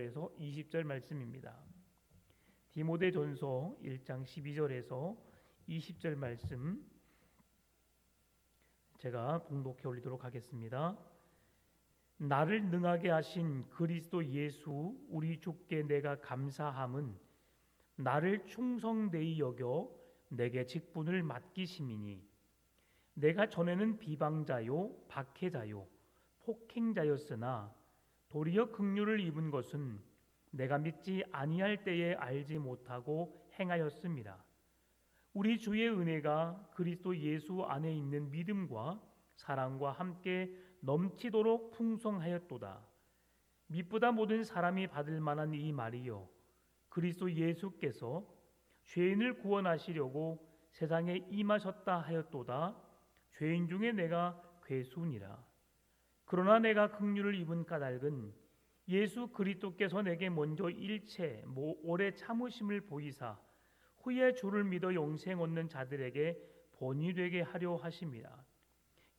12절에서 20절 말씀입니다. 디모데전서 1장 12절에서 20절 말씀 제가 봉독해 올리도록 하겠습니다. 나를 능하게 하신 그리스도 예수 우리 주께 내가 감사함은 나를 충성되이 여겨 내게 직분을 맡기심이니 내가 전에는 비방자요 박해자요 폭행자였으나 도리어 긍휼을 입은 것은 내가 믿지 아니할 때에 알지 못하고 행하였음이라. 우리 주의 은혜가 그리스도 예수 안에 있는 믿음과 사랑과 함께 넘치도록 풍성하였도다. 믿보다 모든 사람이 받을 만한 이 말이요 그리스도 예수께서 죄인을 구원하시려고 세상에 임하셨다 하였도다. 죄인 중에 내가 괴수니라. 그러나 내가 긍휼을 입은 까닭은 예수 그리스도께서 내게 먼저 일체 오래 참으심을 보이사 후에 주를 믿어 영생 얻는 자들에게 본이 되게 하려 하심이라.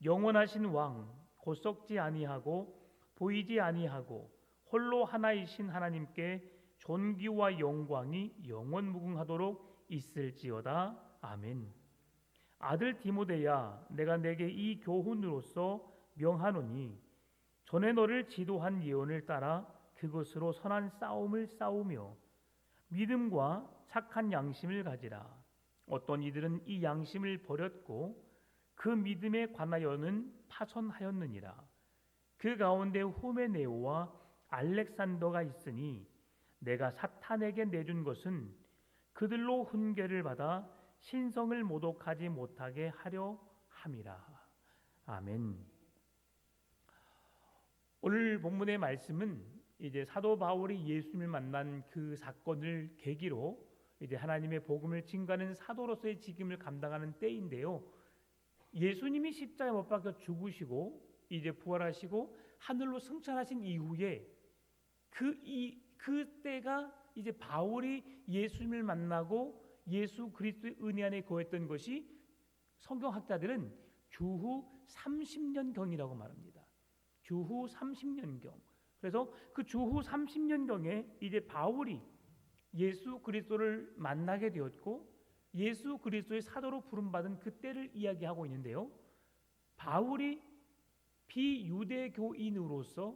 영원하신 왕 곧 썩지 아니하고 보이지 아니하고 홀로 하나이신 하나님께 존귀와 영광이 영원무궁하도록 있을지어다. 아멘. 아들 디모데야, 내가 내게 이 교훈으로서 명하노니 전에 너를 지도한 예언을 따라 그것으로 선한 싸움을 싸우며 믿음과 착한 양심을 가지라. 어떤 이들은 이 양심을 버렸고 그 믿음에 관하여는 파선하였느니라. 그 가운데 후메네오와 알렉산더가 있으니 내가 사탄에게 내준 것은 그들로 훈계를 받아 신성을 모독하지 못하게 하려 함이라. 아멘. 오늘 본문의 말씀은 이제 사도 바울이 예수님을 만난 그 사건을 계기로 이제 하나님의 복음을 증거하는 사도로서의 직임을 감당하는 때인데요. 예수님이 십자가에 못 박혀 죽으시고 이제 부활하시고 하늘로 승천하신 이후에 그때가 이제 바울이 예수님을 만나고 예수 그리스도의 은혜 안에 거했던 것이 성경학자들은 주후 30년경이라고 말합니다. 주후 30년경. 그래서 그 주후 30년경에 이제 바울이 예수 그리스도를 만나게 되었고 예수 그리스도의 사도로 부름받은 그때를 이야기하고 있는데요. 바울이 비유대교인으로서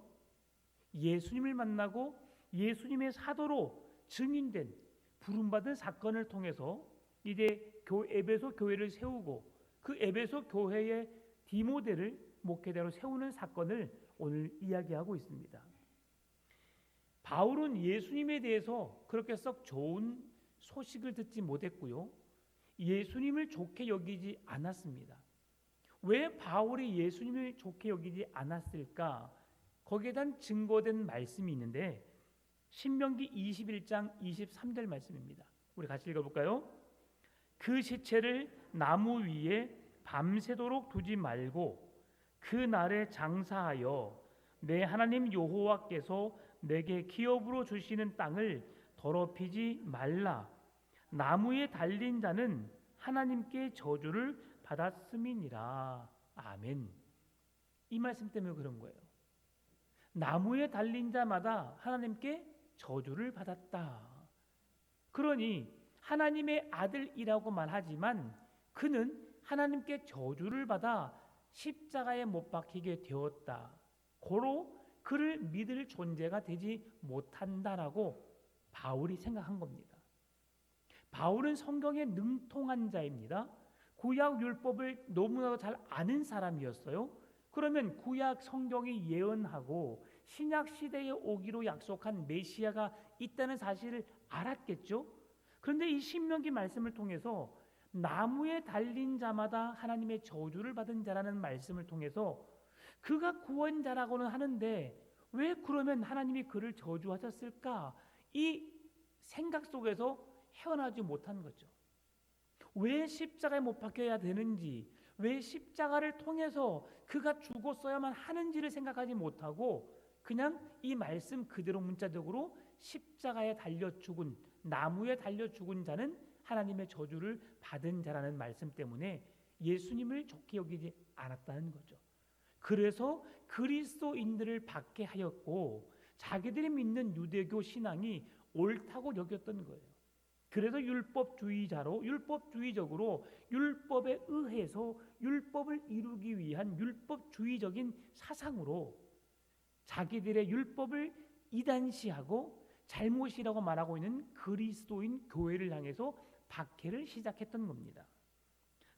예수님을 만나고 예수님의 사도로 증인된 부름받은 사건을 통해서 이제 에베소 교회를 세우고 그 에베소 교회의 디모데를 목회자로 세우는 사건을 오늘 이야기하고 있습니다. 바울은 예수님에 대해서 그렇게 썩 좋은 소식을 듣지 못했고요. 예수님을 좋게 여기지 않았습니다. 왜 바울이 예수님을 좋게 여기지 않았을까? 거기에 대한 증거된 말씀이 있는데 신명기 21장 23절 말씀입니다. 우리 같이 읽어볼까요? 그 시체를 나무 위에 밤새도록 두지 말고 그 날에 장사하여 내 하나님 여호와께서 내게 기업으로 주시는 땅을 더럽히지 말라. 나무에 달린 자는 하나님께 저주를 받았음이니라. 아멘. 이 말씀 때문에 그런 거예요. 나무에 달린 자마다 하나님께 저주를 받았다. 그러니 하나님의 아들이라고 말하지만 그는 하나님께 저주를 받아 십자가에 못 박히게 되었다. 고로 그를 믿을 존재가 되지 못한다라고 바울이 생각한 겁니다. 바울은 성경에 능통한 자입니다. 구약 율법을 너무나도 잘 아는 사람이었어요. 그러면 구약 성경이 예언하고 신약 시대에 오기로 약속한 메시아가 있다는 사실을 알았겠죠. 그런데 이 신명기 말씀을 통해서 나무에 달린 자마다 하나님의 저주를 받은 자라는 말씀을 통해서 그가 구원자라고는 하는데 왜 그러면 하나님이 그를 저주하셨을까? 이 생각 속에서 헤어나지 못한 거죠. 왜 십자가에 못 박혀야 되는지, 왜 십자가를 통해서 그가 죽었어야만 하는지를 생각하지 못하고 그냥 이 말씀 그대로 문자적으로 십자가에 달려 죽은, 나무에 달려 죽은 자는 하나님의 저주를 받은 자라는 말씀 때문에 예수님을 좋게 여기지 않았다는 거죠. 그래서 그리스도인들을 박해하였고 자기들이 믿는 유대교 신앙이 옳다고 여겼던 거예요. 그래서 율법주의적으로 율법에 의해서 율법을 이루기 위한 율법주의적인 사상으로 자기들의 율법을 이단시하고 잘못이라고 말하고 있는 그리스도인 교회를 향해서 박해를 시작했던 겁니다.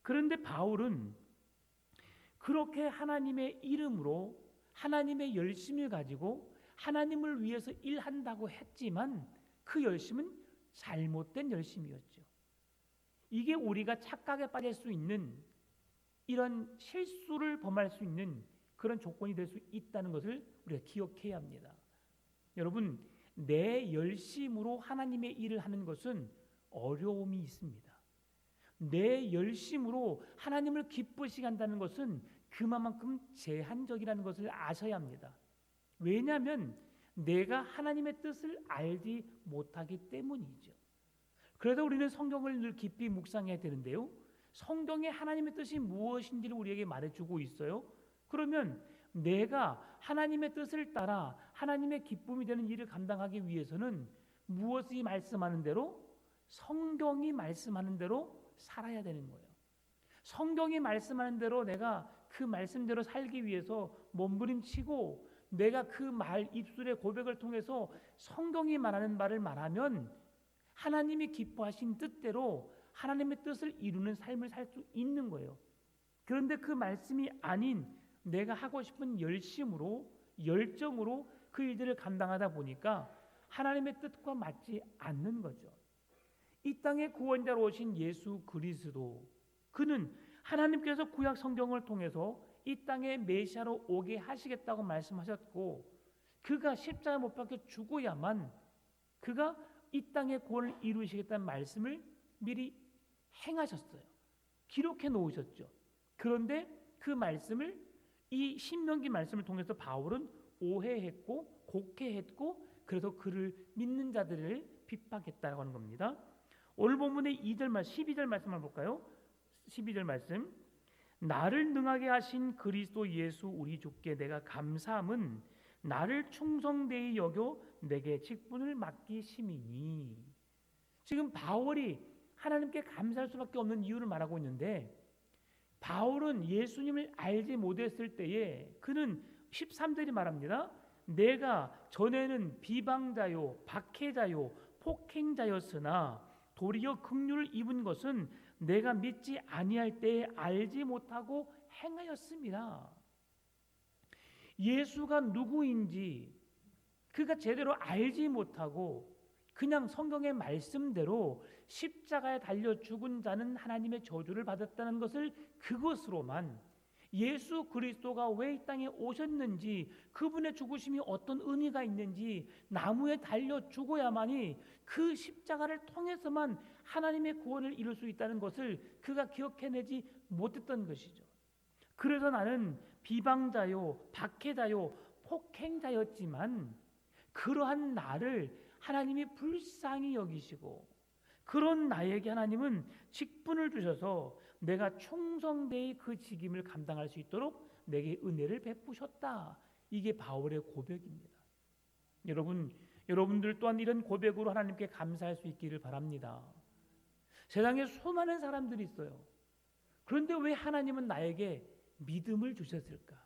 그런데 바울은 그렇게 하나님의 이름으로 하나님의 열심을 가지고 하나님을 위해서 일한다고 했지만 그 열심은 잘못된 열심이었죠. 이게 우리가 착각에 빠질 수 있는, 이런 실수를 범할 수 있는 그런 조건이 될 수 있다는 것을 우리가 기억해야 합니다. 여러분, 내 열심으로 하나님의 일을 하는 것은 어려움이 있습니다. 내 열심으로 하나님을 기쁘시게 한다는 것은 그만큼 제한적이라는 것을 아셔야 합니다. 왜냐하면 내가 하나님의 뜻을 알지 못하기 때문이죠. 그래서 우리는 성경을 늘 깊이 묵상해야 되는데요, 성경에 하나님의 뜻이 무엇인지를 우리에게 말해주고 있어요. 그러면 내가 하나님의 뜻을 따라 하나님의 기쁨이 되는 일을 감당하기 위해서는 무엇이 말씀하는 대로, 성경이 말씀하는 대로 살아야 되는 거예요. 성경이 말씀하는 대로 내가 그 말씀대로 살기 위해서 몸부림치고 내가 그 말 입술의 고백을 통해서 성경이 말하는 말을 말하면 하나님이 기뻐하신 뜻대로 하나님의 뜻을 이루는 삶을 살 수 있는 거예요. 그런데 그 말씀이 아닌 내가 하고 싶은 열심으로, 열정으로 그 일들을 감당하다 보니까 하나님의 뜻과 맞지 않는 거죠. 이 땅의 구원자로 오신 예수 그리스도, 그는 하나님께서 구약 성경을 통해서 이 땅에 메시아로 오게 하시겠다고 말씀하셨고, 그가 십자가에 못 박혀 죽어야만 그가 이 땅의 구원을 이루시겠다는 말씀을 미리 행하셨어요. 기록해 놓으셨죠. 그런데 그 말씀을, 이 신명기 말씀을 통해서 바울은 오해했고 곡해했고, 그래서 그를 믿는 자들을 핍박했다고 하는 겁니다. 오늘 본문의 2절 말씀, 12절 말씀을 볼까요? 12절 말씀. 나를 능하게 하신 그리스도 예수 우리 주께 내가 감사함은 나를 충성되이 여겨 내게 직분을 맡기심이니. 지금 바울이 하나님께 감사할 수밖에 없는 이유를 말하고 있는데, 바울은 예수님을 알지 못했을 때에 그는 13절이 말합니다. 내가 전에는 비방자요 박해자요 폭행자였으나 도리어 긍휼을 입은 것은 내가 믿지 아니할 때에 알지 못하고 행하였습니다. 예수가 누구인지 그가 제대로 알지 못하고 그냥 성경의 말씀대로 십자가에 달려 죽은 자는 하나님의 저주를 받았다는 것을, 그것으로만 예수 그리스도가 왜 이 땅에 오셨는지, 그분의 죽으심이 어떤 의미가 있는지, 나무에 달려 죽어야만이 그 십자가를 통해서만 하나님의 구원을 이룰 수 있다는 것을 그가 기억해내지 못했던 것이죠. 그래서 나는 비방자요 박해자요 폭행자였지만 그러한 나를 하나님이 불쌍히 여기시고 그런 나에게 하나님은 직분을 주셔서 내가 충성되이 그 직임을 감당할 수 있도록 내게 은혜를 베푸셨다. 이게 바울의 고백입니다. 여러분들 또한 이런 고백으로 하나님께 감사할 수 있기를 바랍니다. 세상에 수많은 사람들이 있어요. 그런데 왜 하나님은 나에게 믿음을 주셨을까?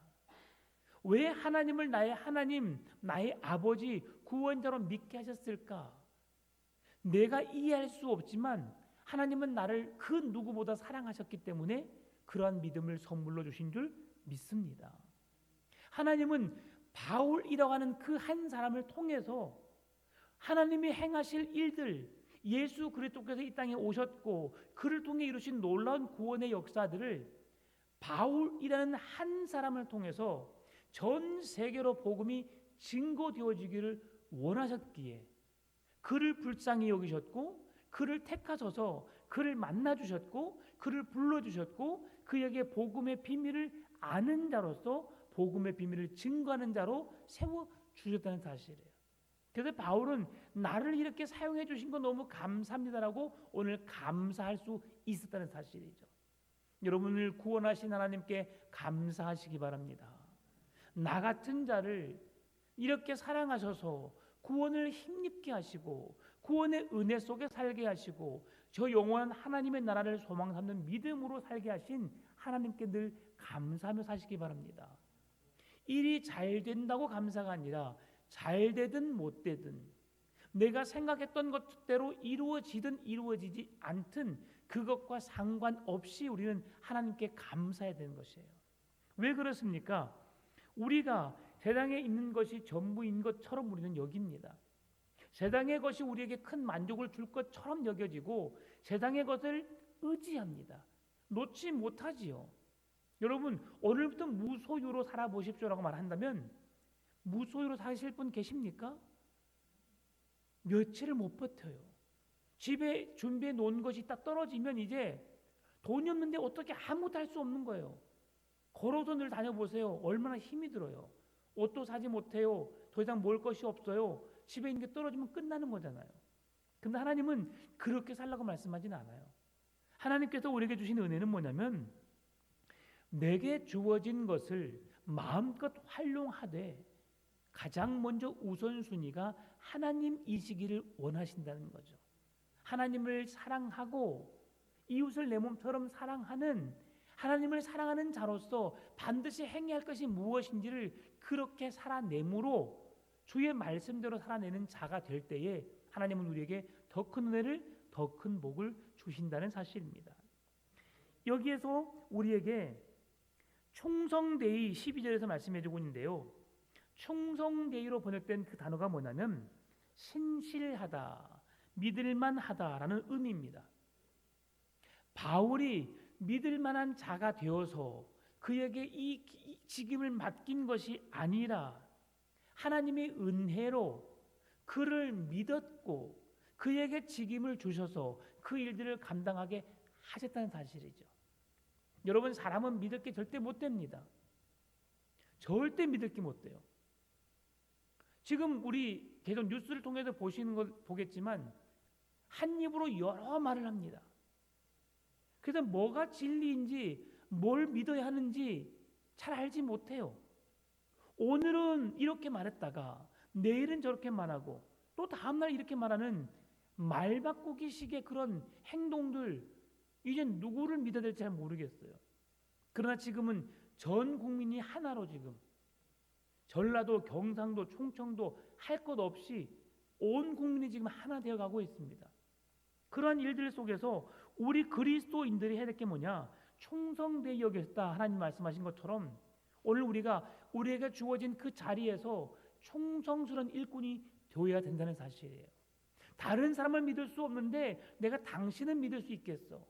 왜 하나님을 나의 하나님, 나의 아버지, 구원자로 믿게 하셨을까? 내가 이해할 수 없지만 하나님은 나를 그 누구보다 사랑하셨기 때문에 그러한 믿음을 선물로 주신 줄 믿습니다. 하나님은 바울이라고 하는 그 한 사람을 통해서 하나님이 행하실 일들, 예수 그리스도께서 이 땅에 오셨고 그를 통해 이루신 놀라운 구원의 역사들을 바울이라는 한 사람을 통해서 전 세계로 복음이 증거되어지기를 원하셨기에 그를 불쌍히 여기셨고 그를 택하셔서 그를 만나주셨고 그를 불러주셨고 그에게 복음의 비밀을 아는 자로서 복음의 비밀을 증거하는 자로 세워주셨다는 사실이에요. 그래서 바울은 나를 이렇게 사용해 주신 거 너무 감사합니다라고 오늘 감사할 수 있었다는 사실이죠. 여러분을 구원하신 하나님께 감사하시기 바랍니다. 나 같은 자를 이렇게 사랑하셔서 구원을 힘입게 하시고 구원의 은혜 속에 살게 하시고 저 영원한 하나님의 나라를 소망 삼는 믿음으로 살게 하신 하나님께 늘 감사하며 사시기 바랍니다. 일이 잘 된다고 감사가 아니라 잘 되든 못 되든 내가 생각했던 것대로 이루어지든 이루어지지 않든 그것과 상관없이 우리는 하나님께 감사해야 되는 것이에요. 왜 그렇습니까? 우리가 세상에 있는 것이 전부인 것처럼 우리는 여깁니다. 세상의 것이 우리에게 큰 만족을 줄 것처럼 여겨지고 세상의 것을 의지합니다. 놓지 못하지요. 여러분 오늘부터 무소유로 살아보십시오라고 말한다면 무소유로 사실 분 계십니까? 며칠을 못 버텨요. 집에 준비해 놓은 것이 딱 떨어지면 이제 돈이 없는데 어떻게 아무것도 할 수 없는 거예요. 걸어서 늘 다녀보세요. 얼마나 힘이 들어요. 옷도 사지 못해요. 더 이상 먹을 것이 없어요. 집에 있는 게 떨어지면 끝나는 거잖아요. 근데 하나님은 그렇게 살라고 말씀하지는 않아요. 하나님께서 우리에게 주신 은혜는 뭐냐면 내게 주어진 것을 마음껏 활용하되 가장 먼저 우선순위가 하나님이시기를 원하신다는 거죠. 하나님을 사랑하고 이웃을 내 몸처럼 사랑하는 하나님을 사랑하는 자로서 반드시 행해야 할 것이 무엇인지를 그렇게 살아내므로 주의 말씀대로 살아내는 자가 될 때에 하나님은 우리에게 더 큰 은혜를 더 큰 복을 주신다는 사실입니다. 여기에서 우리에게 충성되이 12절에서 말씀해주고 있는데요. 충성되이로 번역된 그 단어가 뭐냐면 신실하다, 믿을만하다라는 의미입니다. 바울이 믿을만한 자가 되어서 그에게 이 직임을 맡긴 것이 아니라 하나님의 은혜로 그를 믿었고 그에게 직임을 주셔서 그 일들을 감당하게 하셨다는 사실이죠. 여러분 사람은 믿을 게 절대 못 됩니다. 절대 믿을 게 못 돼요. 지금 우리 계속 뉴스를 통해서 보시는 걸 보겠지만 한 입으로 여러 말을 합니다. 그래서 뭐가 진리인지 뭘 믿어야 하는지 잘 알지 못해요. 오늘은 이렇게 말했다가 내일은 저렇게 말하고 또 다음날 이렇게 말하는 말바꾸기식의 그런 행동들 이제 누구를 믿어야 될지 잘 모르겠어요. 그러나 지금은 전 국민이 하나로 지금 전라도, 경상도, 충청도 할 것 없이 온 국민이 지금 하나 되어가고 있습니다. 그러한 일들 속에서 우리 그리스도인들이 해야 될 게 뭐냐? 충성되이 여겼다 하나님 말씀하신 것처럼 오늘 우리에게 주어진 그 자리에서 충성스러운 일꾼이 되어야 된다는 사실이에요. 다른 사람을 믿을 수 없는데 내가 당신은 믿을 수 있겠어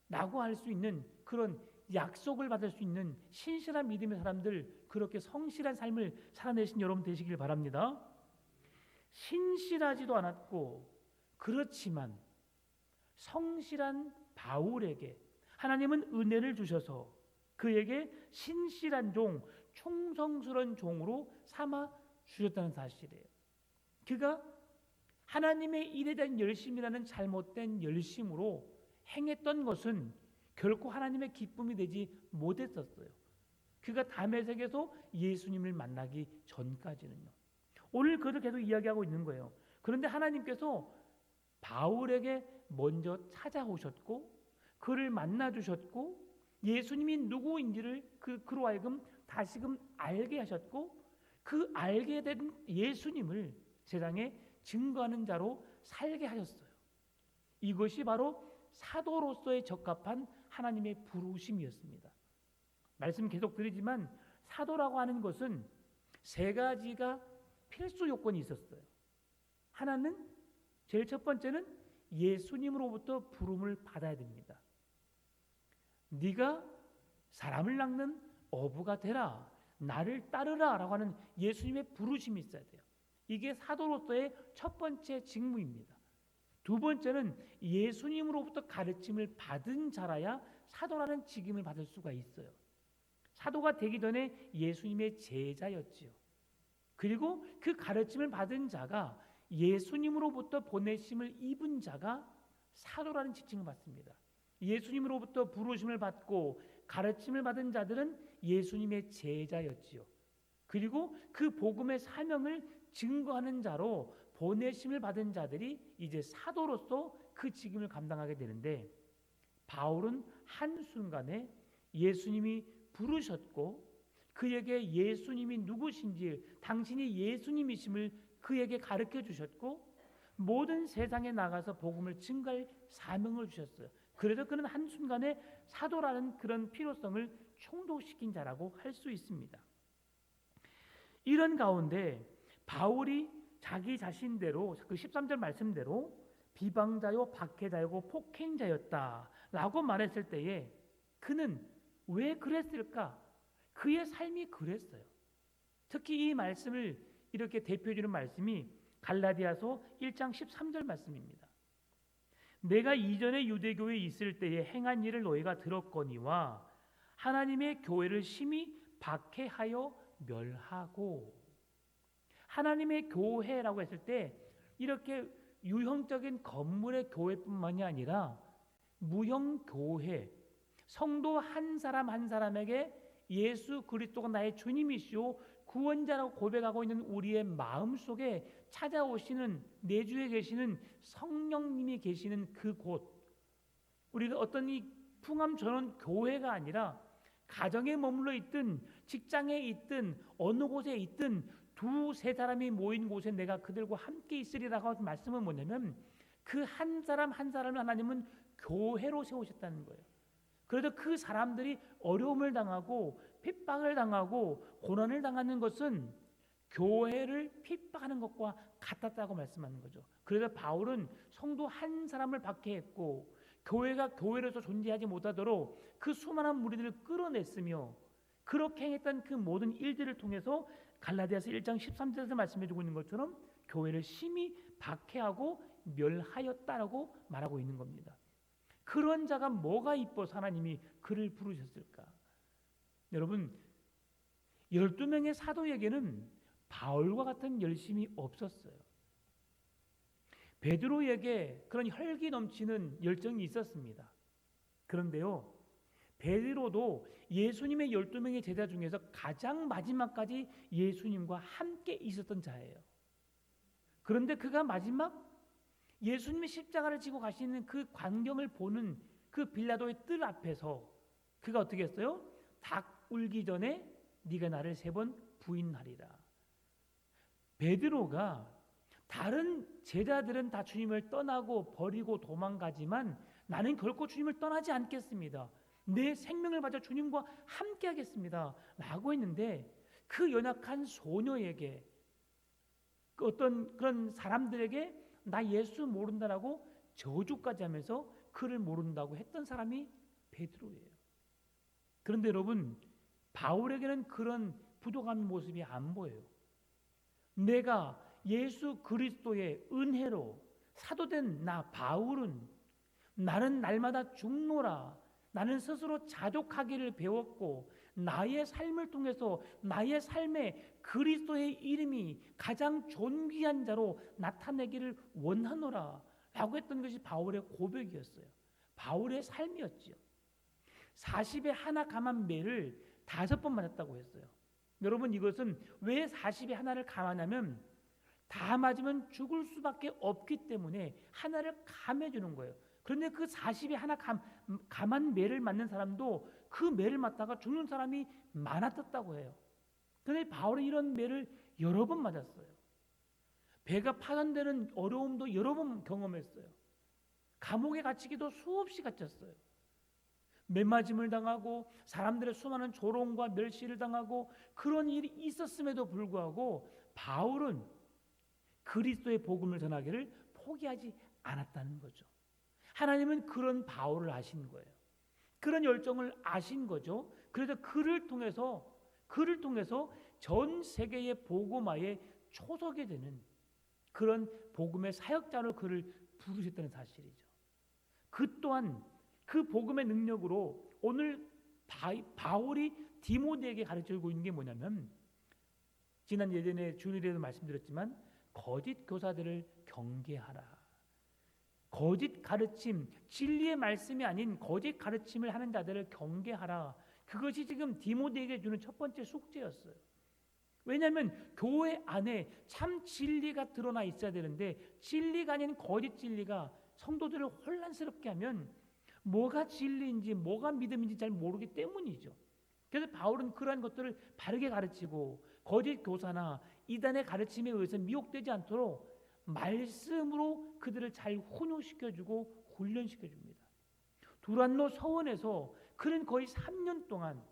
라고 할 수 있는 그런 약속을 받을 수 있는 신실한 믿음의 사람들, 그렇게 성실한 삶을 살아내신 여러분 되시길 바랍니다. 신실하지도 않았고 그렇지만 성실한 바울에게 하나님은 은혜를 주셔서 그에게 신실한 종, 충성스러운 종으로 삼아 주셨다는 사실이에요. 그가 하나님의 일에 대한 열심이라는 잘못된 열심으로 행했던 것은 결코 하나님의 기쁨이 되지 못했었어요. 그가 다메섹에서 예수님을 만나기 전까지는요. 오늘 그것을 계속 이야기하고 있는 거예요. 그런데 하나님께서 바울에게 먼저 찾아오셨고 그를 만나주셨고 예수님이 누구인지를 그로 하여금 다시금 알게 하셨고 그 알게 된 예수님을 세상에 증거하는 자로 살게 하셨어요. 이것이 바로 사도로서의 적합한 하나님의 부르심이었습니다. 말씀 계속 드리지만 사도라고 하는 것은 세 가지가 필수 요건이 있었어요. 하나는 제일 첫 번째는 예수님으로부터 부름을 받아야 됩니다. 네가 사람을 낚는 어부가 되라, 나를 따르라 라고 하는 예수님의 부르심이 있어야 돼요. 이게 사도로서의 첫 번째 직무입니다. 두 번째는 예수님으로부터 가르침을 받은 자라야 사도라는 직임을 받을 수가 있어요. 사도가 되기 전에 예수님의 제자였지요. 그리고 그 가르침을 받은 자가 예수님으로부터 보내심을 입은 자가 사도라는 지칭을 받습니다. 예수님으로부터 부르심을 받고 가르침을 받은 자들은 예수님의 제자였지요. 그리고 그 복음의 사명을 증거하는 자로 보내심을 받은 자들이 이제 사도로서 그 직임을 감당하게 되는데, 바울은 한순간에 예수님이 부르셨고 그에게 예수님이 누구신지, 당신이 예수님이심을 그에게 가르쳐 주셨고 모든 세상에 나가서 복음을 증거할 사명을 주셨어요. 그래서 그는 한순간에 사도라는 그런 필요성을 충족시킨 자라고 할 수 있습니다. 이런 가운데 바울이 자기 자신대로 그 13절 말씀대로 비방자요 박해자요 폭행자였다라고 말했을 때에 그는 왜 그랬을까? 그의 삶이 그랬어요. 특히 이 말씀을 이렇게 대표해주는 말씀이 갈라디아서 1장 13절 말씀입니다. 내가 이전에 유대교에 있을 때에 행한 일을 너희가 들었거니와 하나님의 교회를 심히 박해하여 멸하고. 하나님의 교회라고 했을 때 이렇게 유형적인 건물의 교회뿐만이 아니라 무형 교회, 성도 한 사람 한 사람에게 예수 그리스도가 나의 주님이시오 구원자라고 고백하고 있는 우리의 마음속에 찾아오시는, 내주에 계시는 성령님이 계시는 그곳, 우리가 어떤 이 풍암 전원 교회가 아니라 가정에 머물러 있든 직장에 있든 어느 곳에 있든 두세 사람이 모인 곳에 내가 그들과 함께 있으리라고 하는 말씀은 뭐냐면 그 한 사람 한 사람을 하나님은 교회로 세우셨다는 거예요. 그래서 그 사람들이 어려움을 당하고 핍박을 당하고 고난을 당하는 것은 교회를 핍박하는 것과 같았다고 말씀하는 거죠. 그래서 바울은 성도 한 사람을 박해했고 교회가 교회로서 존재하지 못하도록 그 수많은 무리들을 끌어냈으며, 그렇게 행했던 그 모든 일들을 통해서 갈라디아서 1장 13절에서 말씀해주고 있는 것처럼 교회를 심히 박해하고 멸하였다라고 말하고 있는 겁니다. 그런 자가 뭐가 이뻐서 하나님이 그를 부르셨을까? 여러분, 12명의 사도에게는 바울과 같은 열심이 없었어요. 베드로에게 그런 혈기 넘치는 열정이 있었습니다. 그런데요, 베드로도 예수님의 12명의 제자 중에서 가장 마지막까지 예수님과 함께 있었던 자예요. 그런데 그가 마지막 예수님이 십자가를 지고 가시는 그 광경을 보는 그 빌라도의 뜰 앞에서 그가 어떻게 했어요? 닭 울기 전에 네가 나를 3번 부인하리라. 베드로가 다른 제자들은 다 주님을 떠나고 버리고 도망가지만 나는 결코 주님을 떠나지 않겠습니다. 내 생명을 바쳐 주님과 함께 하겠습니다 라고 했는데, 그 연약한 소녀에게, 어떤 그런 사람들에게 나 예수 모른다라고 저주까지 하면서 그를 모른다고 했던 사람이 베드로예요. 그런데 여러분, 바울에게는 그런 부족한 모습이 안 보여요. 내가 예수 그리스도의 은혜로 사도된 나 바울은 나는 날마다 죽노라, 나는 스스로 자족하기를 배웠고 나의 삶을 통해서 나의 삶에 그리스도의 이름이 가장 존귀한 자로 나타내기를 원하노라 라고 했던 것이 바울의 고백이었어요. 바울의 삶이었지요. 40에 하나 감한 매를 5번 맞았다고 했어요. 여러분, 이것은 왜 40에 하나를 감하냐면 다 맞으면 죽을 수밖에 없기 때문에 하나를 감해주는 거예요. 그런데 그 40에 하나 감한 매를 맞는 사람도 그 매를 맞다가 죽는 사람이 많았다고 해요. 그런데 바울은 이런 매를 여러 번 맞았어요. 배가 파손되는 어려움도 여러 번 경험했어요. 감옥에 갇히기도 수없이 갇혔어요. 매맞음을 당하고 사람들의 수많은 조롱과 멸시를 당하고 그런 일이 있었음에도 불구하고 바울은 그리스도의 복음을 전하기를 포기하지 않았다는 거죠. 하나님은 그런 바울을 아신 거예요. 그런 열정을 아신 거죠. 그래서 그를 통해서 전 세계의 복음화에 초석이 되는 그런 복음의 사역자로 그를 부르셨다는 사실이죠. 그 또한 그 복음의 능력으로 오늘 바울이 디모데에게 가르쳐주고 있는 게 뭐냐면, 지난 예전에 주일에도 말씀드렸지만 거짓 교사들을 경계하라. 거짓 가르침, 진리의 말씀이 아닌 거짓 가르침을 하는 자들을 경계하라. 그것이 지금 디모데에게 주는 첫 번째 숙제였어요. 왜냐하면 교회 안에 참 진리가 드러나 있어야 되는데 진리가 아닌 거짓 진리가 성도들을 혼란스럽게 하면 뭐가 진리인지 뭐가 믿음인지 잘 모르기 때문이죠. 그래서 바울은 그러한 것들을 바르게 가르치고 거짓 교사나 이단의 가르침에 의해서 미혹되지 않도록 말씀으로 그들을 잘 훈육시켜주고 훈련시켜줍니다. 두란노 서원에서 그는 거의 3년 동안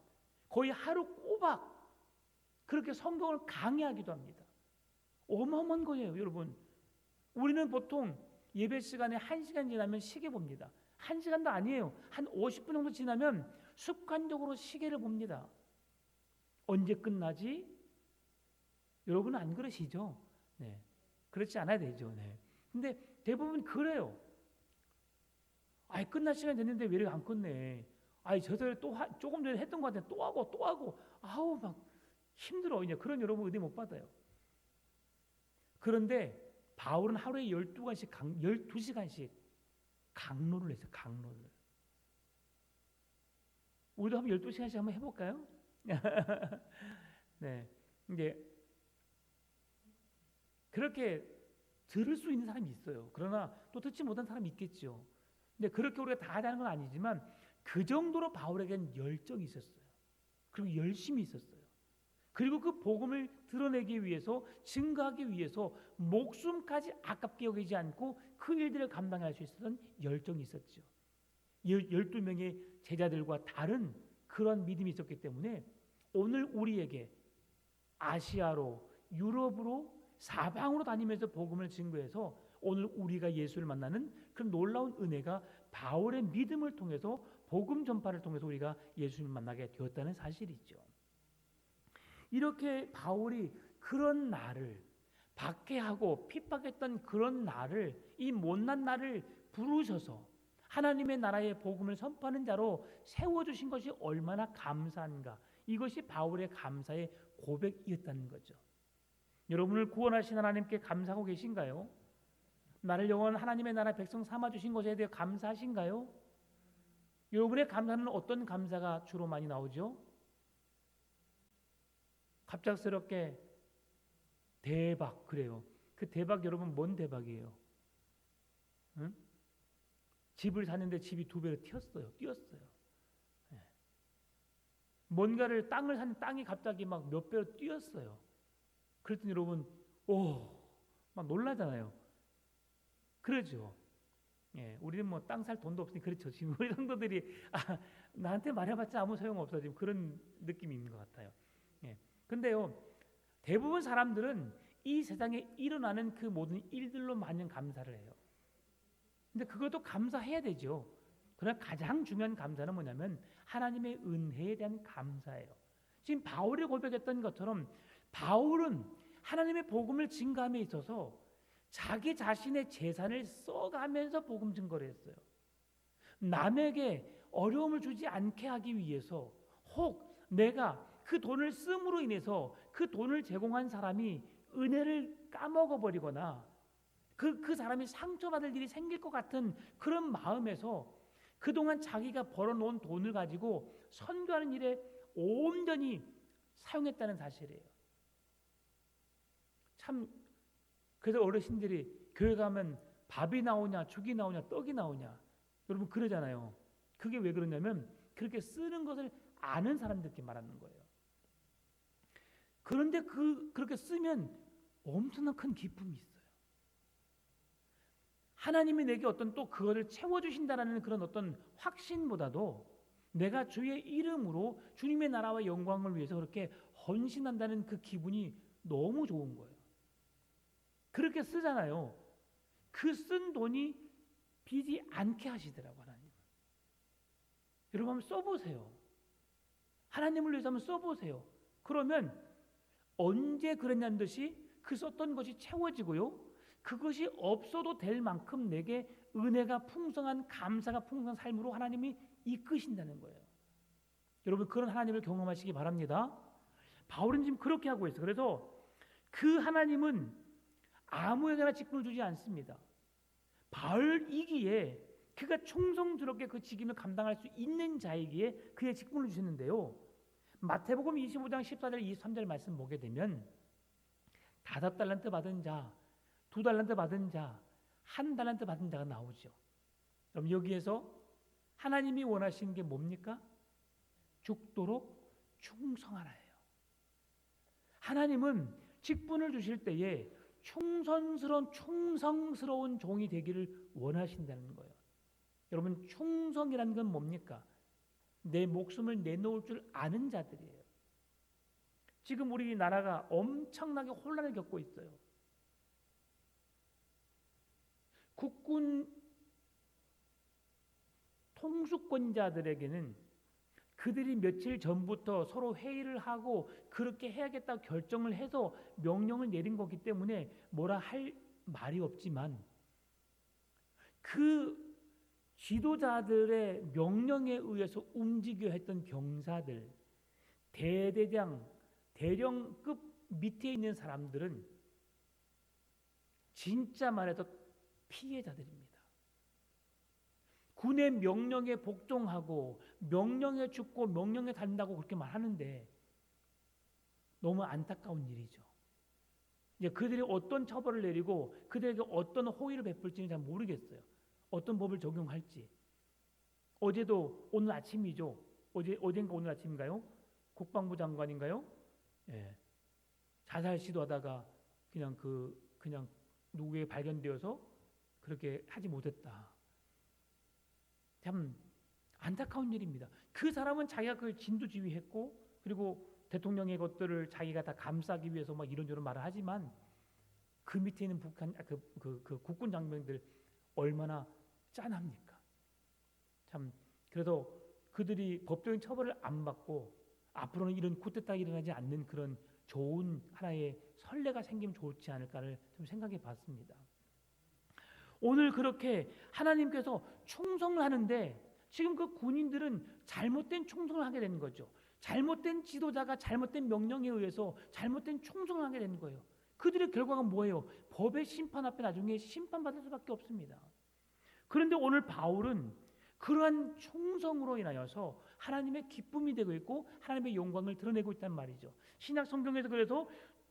거의 하루 꼬박 그렇게 성경을 강의하기도 합니다. 어마어마한 거예요, 여러분. 우리는 보통 예배 시간에 1시간 지나면 시계 봅니다. 1시간도 아니에요. 한 50분 정도 지나면 습관적으로 시계를 봅니다. 언제 끝나지? 여러분은 안 그러시죠? 네. 그렇지 않아야 되죠. 네. 근데 대부분 그래요. 아이, 끝날 시간 됐는데 왜 이렇게 안 끝내? 아이, 저들 또 조금 전에 했던 것 같은데 또 하고. 아우, 막 힘들어. 이제 그런 여러분 은혜 못 받아요. 그런데 바울은 하루에 12시간씩 강로를 했어요. 강로를. 우리도 한번 12시간씩 한번 해볼까요? 네. 이제 그렇게 들을 수 있는 사람이 있어요. 그러나 또 듣지 못한 사람이 있겠죠. 근데 그렇게 우리가 다 하는 건 아니지만 그 정도로 바울에게는 열정이 있었어요. 그리고 열심히 있었어요. 그리고 그 복음을 드러내기 위해서, 증거하기 위해서 목숨까지 아깝게 여기지 않고 그 일들을 감당할 수 있었던 열정이 있었죠. 12명의 제자들과 다른 그런 믿음이 있었기 때문에 오늘 우리에게 아시아로, 유럽으로, 사방으로 다니면서 복음을 증거해서 오늘 우리가 예수를 만나는 그런 놀라운 은혜가 바울의 믿음을 통해서 복음 전파를 통해서 우리가 예수님을 만나게 되었다는 사실이죠. 이렇게 바울이 그런 나를 박해하고 핍박했던 그런 나를, 이 못난 나를 부르셔서 하나님의 나라의 복음을 선포하는 자로 세워주신 것이 얼마나 감사한가. 이것이 바울의 감사의 고백이었다는 거죠. 여러분을 구원하신 하나님께 감사하고 계신가요? 나를 영원한 하나님의 나라 백성 삼아주신 것에 대해 감사하신가요? 여러분의 감사는 어떤 감사가 주로 많이 나오죠? 갑작스럽게 대박, 그래요. 그 대박 여러분 뭔 대박이에요? 응? 집을 샀는데 집이 2배로 뛰었어요. 네. 뭔가를 땅을 샀는데 땅이 갑자기 막 몇 배로 뛰었어요. 그랬더니 여러분 막 놀라잖아요. 그러죠. 예, 우리는 뭐 땅 살 돈도 없으니 그렇죠. 지금 우리 성도들이 나한테 말해봤자 아무 소용 없어 지금 그런 느낌이 있는 것 같아요. 예, 근데요 대부분 사람들은 이 세상에 일어나는 그 모든 일들로 마냥 감사를 해요. 근데 그것도 감사해야 되죠. 그러나 가장 중요한 감사는 뭐냐면 하나님의 은혜에 대한 감사예요. 지금 바울이 고백했던 것처럼 바울은 하나님의 복음을 증거함에 있어서 자기 자신의 재산을 써가면서 복음 증거를 했어요. 남에게 어려움을 주지 않게 하기 위해서, 혹 내가 그 돈을 씀으로 인해서 그 돈을 제공한 사람이 은혜를 까먹어 버리거나 그 사람이 상처받을 일이 생길 것 같은 그런 마음에서 그동안 자기가 벌어놓은 돈을 가지고 선교하는 일에 온전히 사용했다는 사실이에요. 참 그래서 어르신들이 교회 가면 밥이 나오냐 죽이 나오냐 떡이 나오냐 여러분 그러잖아요. 그게 왜 그러냐면 그렇게 쓰는 것을 아는 사람들께 말하는 거예요. 그런데 그렇게 쓰면 엄청난 큰 기쁨이 있어요. 하나님이 내게 어떤 또 그거를 채워주신다라는 그런 어떤 확신보다도 내가 주의 이름으로 주님의 나라와 영광을 위해서 그렇게 헌신한다는 그 기분이 너무 좋은 거예요. 그렇게 쓰잖아요. 그 쓴 돈이 비지 않게 하시더라고 하나님. 여러분 한번 써보세요. 하나님을 위해서 한번 써보세요. 그러면 언제 그랬냐는 듯이 그 썼던 것이 채워지고요. 그것이 없어도 될 만큼 내게 은혜가 풍성한 감사가 풍성한 삶으로 하나님이 이끄신다는 거예요. 여러분 그런 하나님을 경험하시기 바랍니다. 바울은 지금 그렇게 하고 있어요. 그래서 그 하나님은 아무에게나 직분을 주지 않습니다. 바울이기에 그가 충성스럽게 그 직임을 감당할 수 있는 자에게 그의 직분을 주셨는데요. 마태복음 25장 14절 23절 말씀 보게 되면 5달란트 받은 자, 2달란트 받은 자, 1달란트 받은 자가 나오죠. 그럼 여기에서 하나님이 원하시는 게 뭡니까? 죽도록 충성하라예요. 하나님은 직분을 주실 때에 충성스러운 종이 되기를 원하신다는 거예요. 여러분, 충성이라는 건 뭡니까? 내 목숨을 내놓을 줄 아는 자들이에요. 지금 우리나라가 엄청나게 혼란을 겪고 있어요. 국군 통수권자들에게는 그들이 며칠 전부터 서로 회의를 하고 그렇게 해야겠다고 결정을 해서 명령을 내린 거기 때문에 뭐라 할 말이 없지만, 그 지도자들의 명령에 의해서 움직여 했던 병사들, 대대장, 대령급 밑에 있는 사람들은 진짜 말해서 피해자들입니다. 군의 명령에 복종하고 명령에 죽고 명령에 달린다고 그렇게 말하는데 너무 안타까운 일이죠. 이제 그들이 어떤 처벌을 내리고 그들에게 어떤 호의를 베풀지는 잘 모르겠어요. 어떤 법을 적용할지. 어제도 오늘 아침이죠. 어젠가 오늘 아침인가요? 국방부 장관인가요? 예. 자살 시도하다가 그냥 누구에게 발견되어서 그렇게 하지 못했다. 참 안타까운 일입니다. 그 사람은 자기가 그걸 진두지휘했고, 그리고 대통령의 것들을 자기가 다 감싸기 위해서 막 이런저런 말을 하지만, 그 밑에 있는 그 국군 장병들 얼마나 짠합니까? 참, 그래서 그들이 법적인 처벌을 안 받고 앞으로는 이런 쿠데타가 일어나지 않는 그런 좋은 하나의 선례가 생기면 좋지 않을까를 좀 생각해 봤습니다. 오늘 그렇게 하나님께서 충성을 하는데 지금 그 군인들은 잘못된 충성을 하게 되는 거죠. 잘못된 지도자가 잘못된 명령에 의해서 잘못된 충성을 하게 되는 거예요. 그들의 결과가 뭐예요? 법의 심판 앞에 나중에 심판받을 수밖에 없습니다. 그런데 오늘 바울은 그러한 충성으로 인하여서 하나님의 기쁨이 되고 있고 하나님의 영광을 드러내고 있단 말이죠. 신약 성경에서 그래서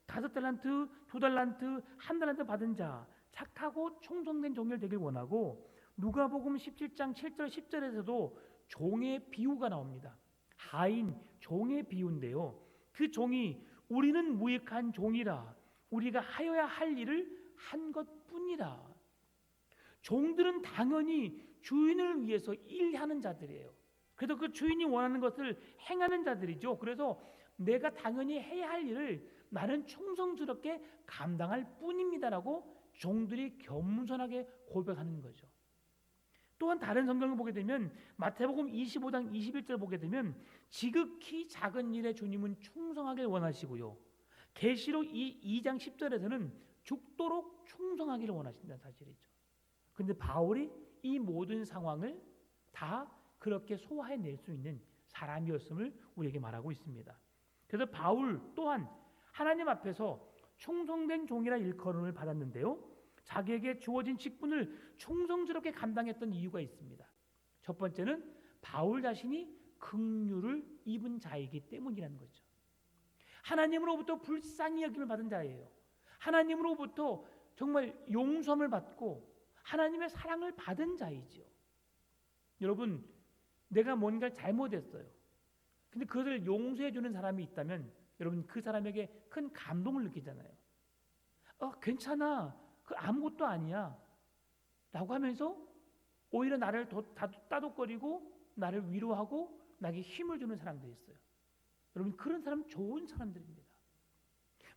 5달란트, 2달란트, 1달란트 받은 자, 착하고 충성된 종이 되길 원하고, 누가복음 17장 7절 10절에서도 종의 비유가 나옵니다. 하인, 종의 비유인데요. 그 종이 우리는 무익한 종이라 우리가 하여야 할 일을 한 것뿐이라. 종들은 당연히 주인을 위해서 일하는 자들이에요. 그래서 그 주인이 원하는 것을 행하는 자들이죠. 그래서 내가 당연히 해야 할 일을 나는 충성스럽게 감당할 뿐입니다라고 종들이 겸손하게 고백하는 거죠. 또한 다른 성경을 보게 되면 마태복음 25장 21절 보게 되면 지극히 작은 일에 주님은 충성하길 원하시고요. 계시록 2장 10절에서는 죽도록 충성하기를 원하신다는 사실이죠. 그런데 바울이 이 모든 상황을 다 그렇게 소화해낼 수 있는 사람이었음을 우리에게 말하고 있습니다. 그래서 바울 또한 하나님 앞에서 충성된 종이라 일컬음을 받았는데요. 자기에게 주어진 직분을 충성스럽게 감당했던 이유가 있습니다. 첫 번째는 바울 자신이 긍휼을 입은 자이기 때문이라는 거죠. 하나님으로부터 불쌍히 여김을 받은 자예요. 하나님으로부터 정말 용서함을 받고 하나님의 사랑을 받은 자이죠. 여러분, 내가 뭔가 잘못했어요. 근데 그것을 용서해 주는 사람이 있다면 여러분 그 사람에게 큰 감동을 느끼잖아요. 괜찮아. 그 아무것도 아니야. 라고 하면서 오히려 나를 따독거리고 나를 위로하고 나에게 힘을 주는 사람들이 있어요. 여러분 그런 사람 좋은 사람들입니다.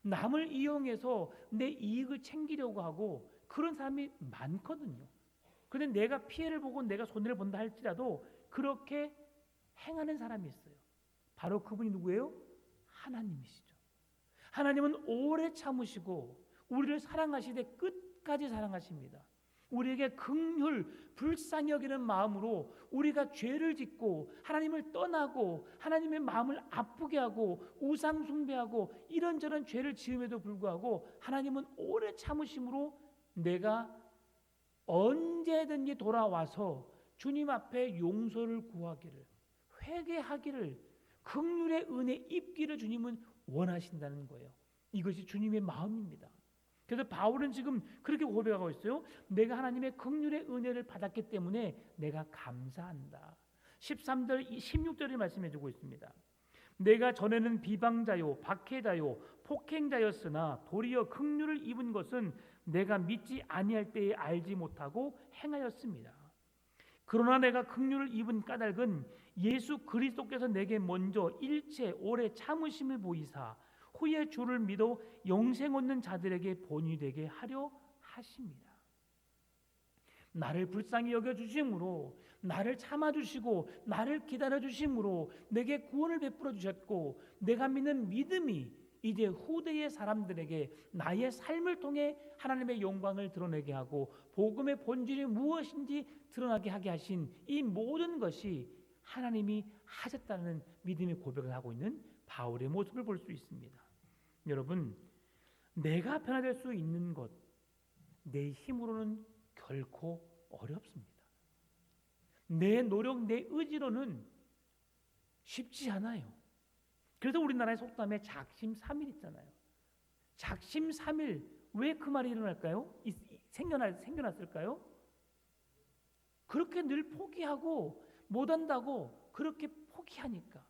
남을 이용해서 내 이익을 챙기려고 하고 그런 사람이 많거든요. 그런데 내가 피해를 보고 내가 손해를 본다 할지라도 그렇게 행하는 사람이 있어요. 바로 그분이 누구예요? 하나님이시죠. 하나님은 오래 참으시고 우리를 사랑하시되 끝까지 사랑하십니다. 우리에게 긍휼, 불쌍히 여기는 마음으로 우리가 죄를 짓고 하나님을 떠나고 하나님의 마음을 아프게 하고 우상 숭배하고 이런저런 죄를 지음에도 불구하고 하나님은 오래 참으심으로 내가 언제든지 돌아와서 주님 앞에 용서를 구하기를, 회개하기를, 긍휼의 은혜 입기를 주님은 원하신다는 거예요. 이것이 주님의 마음입니다. 그래서 바울은 지금 그렇게 고백하고 있어요. 내가 하나님의 긍휼의 은혜를 받았기 때문에 내가 감사한다. 13절 16절을 말씀해 주고 있습니다. 내가 전에는 비방자요 박해자요 폭행자였으나 도리어 긍휼을 입은 것은 내가 믿지 아니할 때에 알지 못하고 행하였습니다. 그러나 내가 긍휼을 입은 까닭은 예수 그리스도께서 내게 먼저 일체 오래 참으심을 보이사 후에 주를 믿어 영생 얻는 자들에게 본이 되게 하려 하십니다. 나를 불쌍히 여겨 주심으로, 나를 참아 주시고 나를 기다려 주심으로 내게 구원을 베풀어 주셨고, 내가 믿는 믿음이 이제 후대의 사람들에게 나의 삶을 통해 하나님의 영광을 드러내게 하고 복음의 본질이 무엇인지 드러나게 하게 하신 이 모든 것이 하나님이 하셨다는 믿음의 고백을 하고 있는 바울의 모습을 볼 수 있습니다. 여러분, 내가 변화될 수 있는 것, 내 힘으로는 결코 어렵습니다. 내 노력, 내 의지로는 쉽지 않아요. 그래서 우리나라의 속담에 작심삼일 있잖아요. 작심삼일, 왜 그 말이 일어날까요? 생겨났을까요? 그렇게 늘 포기하고 못한다고 그렇게 포기하니까.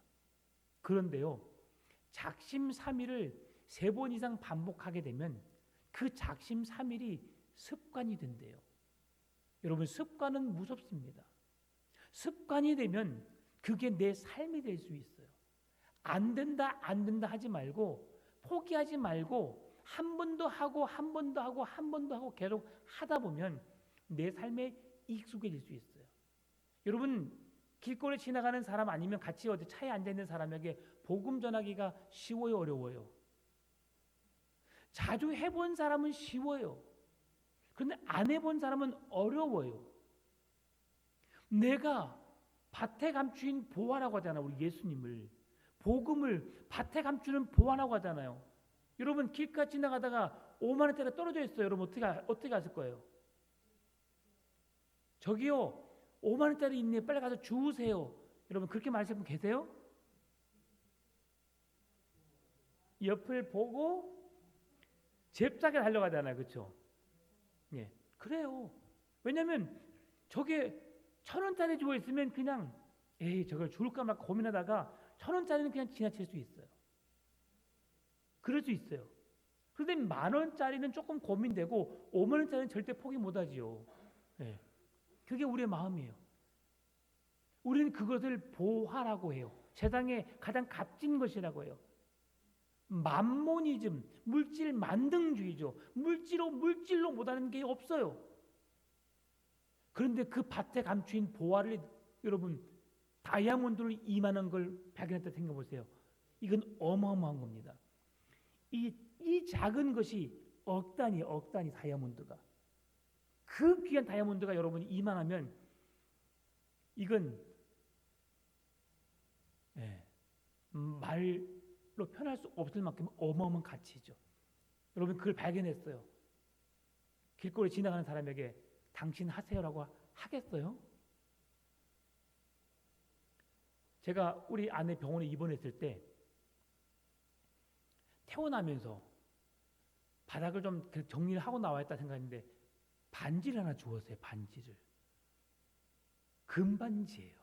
그런데요, 작심삼일을 3번 이상 반복하게 되면 그 작심삼일이 습관이 된대요. 여러분, 습관은 무섭습니다. 습관이 되면 그게 내 삶이 될 수 있어요. 안 된다 하지 말고, 포기하지 말고 한 번 더 하고 한 번 더 하고 한 번 더 하고 계속 하다 보면 내 삶에 익숙해질 수 있어요. 여러분, 길거리 지나가는 사람 아니면 같이 어디 차에 앉아 있는 사람에게 복음 전하기가 쉬워요, 어려워요? 자주 해본 사람은 쉬워요. 그런데 안 해본 사람은 어려워요. 내가 밭에 감추인 보화라고 하잖아요. 우리 예수님을, 복음을 밭에 감추는 보화라고 하잖아요. 여러분, 길가 지나가다가 5만 원짜리 떨어져 있어요. 여러분, 어떻게 하실 거예요? 저기요, 5만 원짜리 있네, 빨리 가서 주우세요. 여러분, 그렇게 말하시는 분 계세요? 옆을 보고 잽싸게 달려가잖아요. 그렇죠? 예, 그래요. 왜냐하면 저게 1,000원짜리 주고 있으면 그냥 저걸 줄까 말까 고민하다가 1,000원짜리는 그냥 지나칠 수 있어요. 그럴 수 있어요. 그런데 10,000원짜리는 조금 고민되고 5만 원짜리는 절대 포기 못하지요. 예, 그게 우리의 마음이에요. 우리는 그것을 보화라고 해요. 세상에 가장 값진 것이라고 해요. 맘모니즘, 물질 만능주의죠. 물질로 못하는 게 없어요. 그런데 그 밭에 감추인 보화를, 여러분, 다이아몬드를 이만한 걸 발견했다 생각해보세요. 이건 어마어마한 겁니다. 이 작은 것이 억 단위 다이아몬드가, 그 귀한 다이아몬드가 여러분이 이만하면 이건 말로 표현할 수 없을 만큼 어마어마한 가치죠. 여러분, 그걸 발견했어요. 길거리 지나가는 사람에게 당신 하세요라고 하겠어요? 제가 우리 아내 병원에 입원했을 때 퇴원하면서 바닥을 좀 정리를 하고 나와야겠다 생각했는데 반지를 하나 주었어요. 반지를. 금반지예요.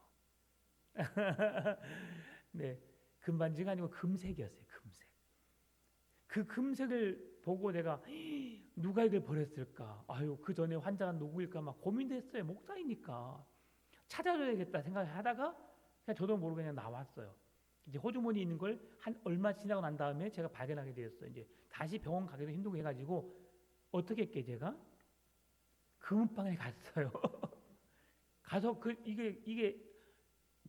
네, 금반지가 아니고 금색이었어요. 금색. 그 금색을 보고 내가 누가 이걸 버렸을까? 아유, 그 전에 환자가 누구일까 막 고민됐어요. 목사이니까 찾아줘야겠다 생각하다가 그냥 저도 모르게 그냥 나왔어요. 이제 호주머니 있는 걸 한 얼마 지나고 난 다음에 제가 발견하게 되었어요. 이제 다시 병원 가기도 힘들고 해가지고 어떻게 했게, 제가 금은방에 갔어요. 가서 이게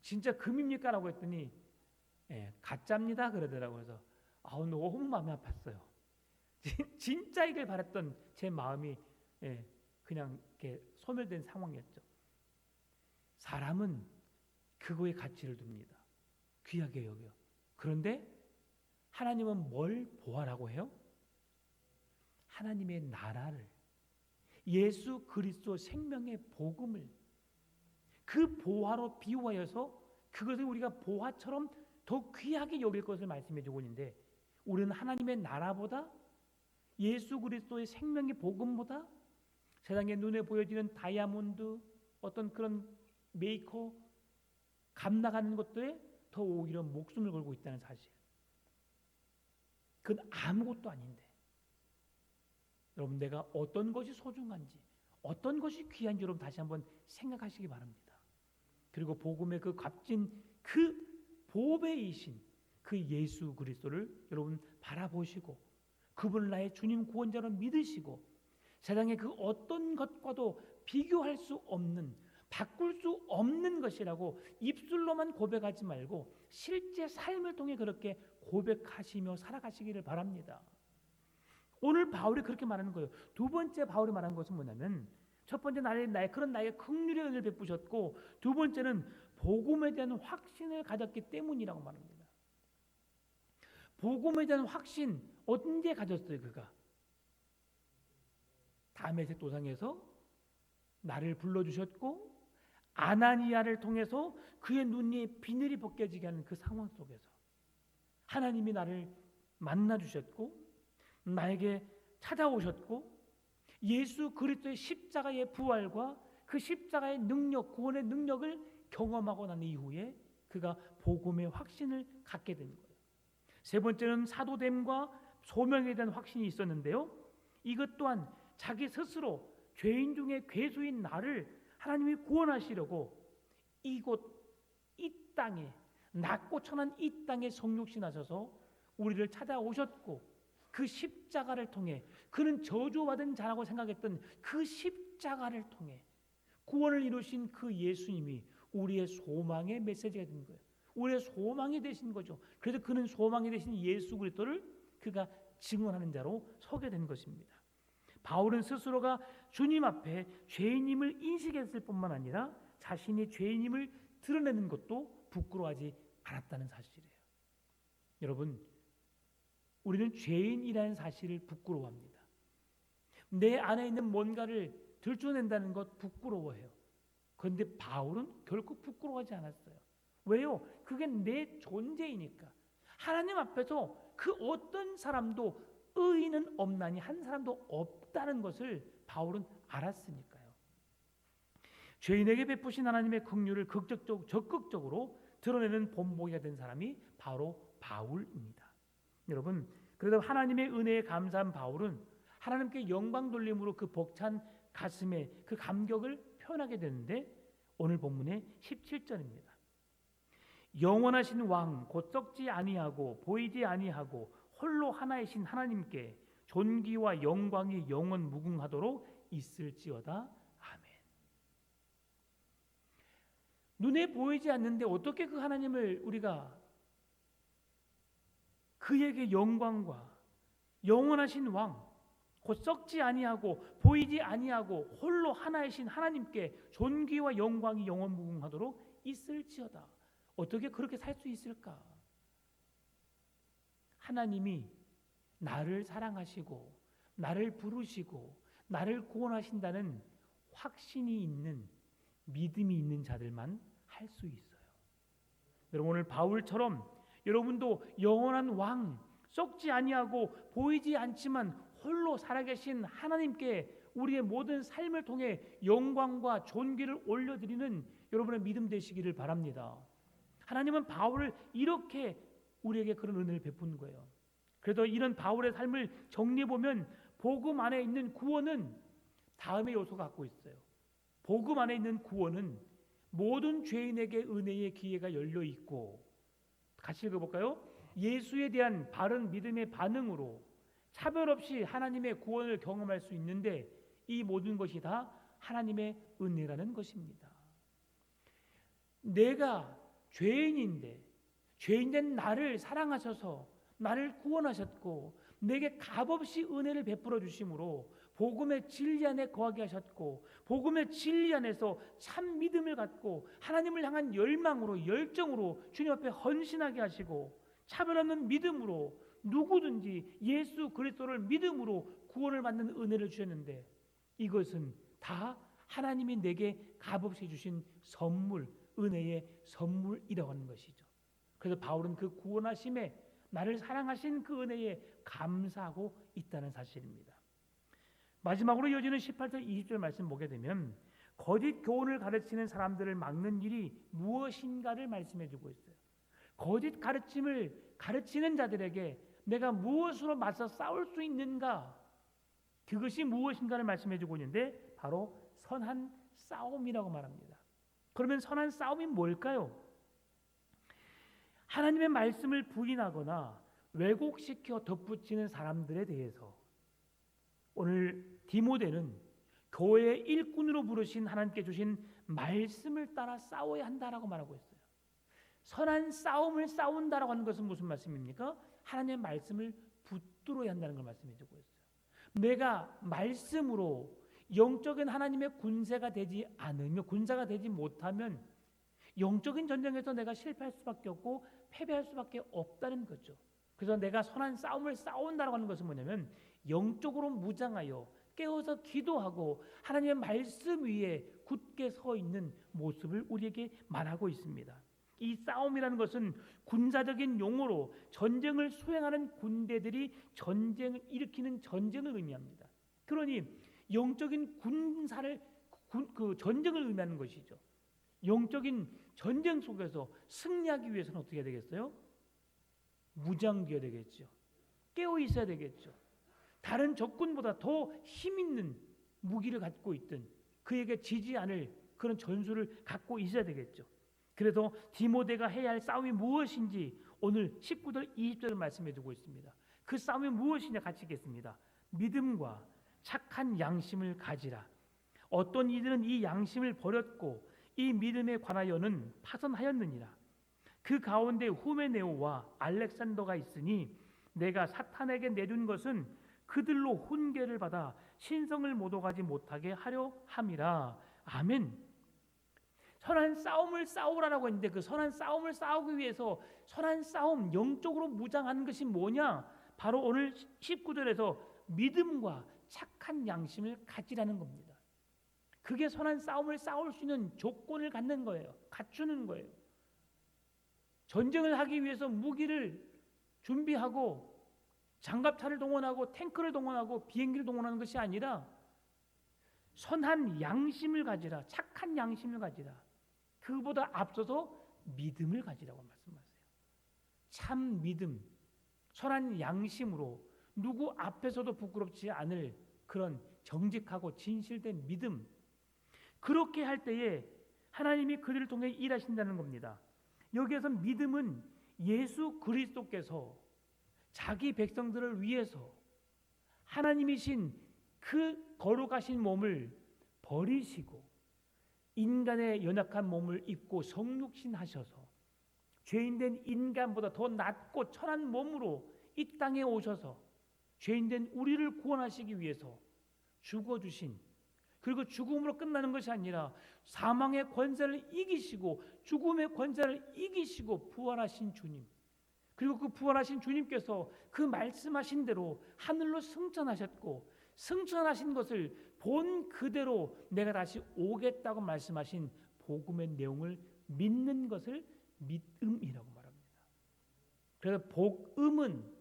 진짜 금입니까? 라고 했더니 가짜입니다 그러더라고요. 그래서 너무 마음이 아팠어요. 진짜 이걸 바랬던 제 마음이 그냥 이렇게 소멸된 상황이었죠. 사람은 그거에 가치를 둡니다. 귀하게 여겨. 그런데 하나님은 뭘 보아라고 해요? 하나님의 나라를, 예수 그리스도 생명의 복음을 그 보화로 비유하여서 그것을 우리가 보화처럼 더 귀하게 여길 것을 말씀해 주고 있는데 우리는 하나님의 나라보다 예수 그리스도의 생명의 복음보다 세상의 눈에 보여지는 다이아몬드 어떤 그런 메이커 값나가는 것들에 더 오히려 목숨을 걸고 있다는 사실. 그건 아무것도 아닌데 여러분 내가 어떤 것이 소중한지 어떤 것이 귀한지 여러분 다시 한번 생각하시기 바랍니다. 그리고 복음의 그 값진 그 보배이신 그 예수 그리스도를 여러분 바라보시고 그분을 나의 주님 구원자로 믿으시고 세상의 그 어떤 것과도 비교할 수 없는 바꿀 수 없는 것이라고 입술로만 고백하지 말고 실제 삶을 통해 그렇게 고백하시며 살아가시기를 바랍니다. 오늘 바울이 그렇게 말하는 거예요. 두 번째 바울이 말하는 것은 뭐냐면 첫 번째 나의 긍휼의 은혜를 베푸셨고 두 번째는 복음에 대한 확신을 가졌기 때문이라고 말합니다. 복음에 대한 확신 언제 가졌어요? 그가 다메섹 도상에서 나를 불러주셨고 아나니아를 통해서 그의 눈이 비늘이 벗겨지게 하는 그 상황 속에서 하나님이 나를 만나주셨고 나에게 찾아오셨고 예수 그리스도의 십자가의 부활과 그 십자가의 능력, 구원의 능력을 경험하고 난 이후에 그가 복음의 확신을 갖게 된 거예요. 세 번째는 사도됨과 소명에 대한 확신이 있었는데요. 이것 또한 자기 스스로 죄인 중에 괴수인 나를 하나님이 구원하시려고 이곳 이 땅에 낮고 천한 이 땅에 성육신하셔서 우리를 찾아오셨고 그 십자가를 통해 그는 저주받은 자라고 생각했던 그 십자가를 통해 구원을 이루신 그 예수님이 우리의 소망의 메시지가 된 거예요. 우리의 소망이 되신 거죠. 그래서 그는 소망이 되신 예수 그리스도를 그가 증언하는 자로 서게 된 것입니다. 바울은 스스로가 주님 앞에 죄인임을 인식했을 뿐만 아니라 자신이 죄인임을 드러내는 것도 부끄러워하지 않았다는 사실이에요. 여러분, 우리는 죄인이라는 사실을 부끄러워합니다. 내 안에 있는 뭔가를 들춰낸다는 것 부끄러워해요. 그런데 바울은 결코 부끄러워하지 않았어요. 왜요? 그게 내 존재이니까. 하나님 앞에서 그 어떤 사람도 의인은 없나니 한 사람도 없다는 것을 바울은 알았으니까요. 죄인에게 베푸신 하나님의 긍휼을 적극적으로 드러내는 본보기가 된 사람이 바로 바울입니다. 여러분, 그래도 하나님의 은혜에 감사한 바울은 하나님께 영광 돌림으로 그 벅찬 가슴에 그 감격을 표현하게 되는데 오늘 본문의 17절입니다. 영원하신 왕 곧 썩지 아니하고 보이지 아니하고 홀로 하나이신 하나님께 존귀와 영광이 영원 무궁하도록 있을지어다. 아멘. 눈에 보이지 않는데 어떻게 그 하나님을 우리가 그에게 영광과 영원하신 왕 곧 썩지 아니하고 보이지 아니하고 홀로 하나이신 하나님께 존귀와 영광이 영원 무궁하도록 있을지어다. 어떻게 그렇게 살 수 있을까? 하나님이 나를 사랑하시고 나를 부르시고 나를 구원하신다는 확신이 있는 믿음이 있는 자들만 할 수 있어요. 여러분 오늘 바울처럼 여러분도 영원한 왕 썩지 아니하고 보이지 않지만 홀로 살아계신 하나님께 우리의 모든 삶을 통해 영광과 존귀를 올려드리는 여러분의 믿음 되시기를 바랍니다. 하나님은 바울을 이렇게 우리에게 그런 은혜를 베푼 거예요. 그래도 이런 바울의 삶을 정리해보면 복음 안에 있는 구원은 다음의 요소가 갖고 있어요. 복음 안에 있는 구원은 모든 죄인에게 은혜의 기회가 열려 있고 같이 읽어볼까요? 예수에 대한 바른 믿음의 반응으로 차별 없이 하나님의 구원을 경험할 수 있는데 이 모든 것이 다 하나님의 은혜라는 것입니다. 내가 죄인인데 죄인된 나를 사랑하셔서 나를 구원하셨고 내게 값없이 은혜를 베풀어 주심으로 복음의 진리 안에 거하게 하셨고 복음의 진리 안에서 참 믿음을 갖고 하나님을 향한 열망으로 열정으로 주님 앞에 헌신하게 하시고 차별 없는 믿음으로 누구든지 예수 그리스도를 믿음으로 구원을 받는 은혜를 주셨는데 이것은 다 하나님이 내게 값없이 주신 선물, 은혜의 선물이라고 하는 것이죠. 그래서 바울은 그 구원하심에 나를 사랑하신 그 은혜에 감사하고 있다는 사실입니다. 마지막으로 이어지는 18절 20절 말씀 보게 되면 거짓 교훈을 가르치는 사람들을 막는 일이 무엇인가를 말씀해 주고 있어요. 거짓 가르침을 가르치는 자들에게 내가 무엇으로 맞서 싸울 수 있는가, 그것이 무엇인가를 말씀해 주고 있는데 바로 선한 싸움이라고 말합니다. 그러면 선한 싸움이 뭘까요? 하나님의 말씀을 부인하거나 왜곡시켜 덧붙이는 사람들에 대해서 오늘 디모데는 교회의 일꾼으로 부르신 하나님께 주신 말씀을 따라 싸워야 한다라고 말하고 있어요. 선한 싸움을 싸운다라고 하는 것은 무슨 말씀입니까? 하나님의 말씀을 붙들어야 한다는 걸 말씀해 주고 있어요. 내가 말씀으로 영적인 하나님의 군사가 되지 못하면 영적인 전쟁에서 내가 실패할 수밖에 없고 패배할 수밖에 없다는 거죠. 그래서 내가 선한 싸움을 싸운다고 하는 것은 뭐냐면 영적으로 무장하여 깨어서 기도하고 하나님의 말씀 위에 굳게 서 있는 모습을 우리에게 말하고 있습니다. 이 싸움이라는 것은 군사적인 용어로 전쟁을 수행하는 군대들이 전쟁을 일으키는 전쟁을 의미합니다. 그러니 영적인 전쟁을 의미하는 것이죠. 영적인 전쟁 속에서 승리하기 위해서는 어떻게 해야 되겠어요? 무장되어야 되겠죠. 깨어 있어야 되겠죠. 다른 적군보다 더 힘 있는 무기를 갖고 있든 그에게 지지 않을 그런 전술을 갖고 있어야 되겠죠. 그래서 디모데가 해야 할 싸움이 무엇인지 오늘 19절 20절을 말씀해 주고 있습니다. 그 싸움이 무엇이냐 같이 읽겠습니다. 믿음과 착한 양심을 가지라. 어떤 이들은 이 양심을 버렸고 이 믿음에 관하여는 파선하였느니라. 그 가운데 후메네오와 알렉산더가 있으니 내가 사탄에게 내준 것은 그들로 훈계를 받아 신성을 못 오가지 못하게 하려 함이라. 아멘. 선한 싸움을 싸우라라고 했는데 그 선한 싸움을 싸우기 위해서 선한 싸움, 영적으로 무장하는 것이 뭐냐? 바로 오늘 19절에서 믿음과 착한 양심을 가지라는 겁니다. 그게 선한 싸움을 싸울 수 있는 조건을 갖는 거예요. 갖추는 거예요. 전쟁을 하기 위해서 무기를 준비하고 장갑차를 동원하고 탱크를 동원하고 비행기를 동원하는 것이 아니라 선한 양심을 가지라, 착한 양심을 가지라. 그보다 앞서서 믿음을 가지라고 말씀하세요. 참 믿음, 선한 양심으로 누구 앞에서도 부끄럽지 않을 그런 정직하고 진실된 믿음. 그렇게 할 때에 하나님이 그들을 통해 일하신다는 겁니다. 여기에서 믿음은 예수 그리스도께서 자기 백성들을 위해서 하나님이신 그 거룩하신 몸을 버리시고 인간의 연약한 몸을 입고 성육신하셔서 죄인된 인간보다 더 낫고 천한 몸으로 이 땅에 오셔서 죄인된 우리를 구원하시기 위해서 죽어주신, 그리고 죽음으로 끝나는 것이 아니라 사망의 권세를 이기시고 죽음의 권세를 이기시고 부활하신 주님, 그리고 그 부활하신 주님께서 그 말씀하신 대로 하늘로 승천하셨고 승천하신 것을 본 그대로 내가 다시 오겠다고 말씀하신 복음의 내용을 믿는 것을 믿음이라고 말합니다. 그래서 복음은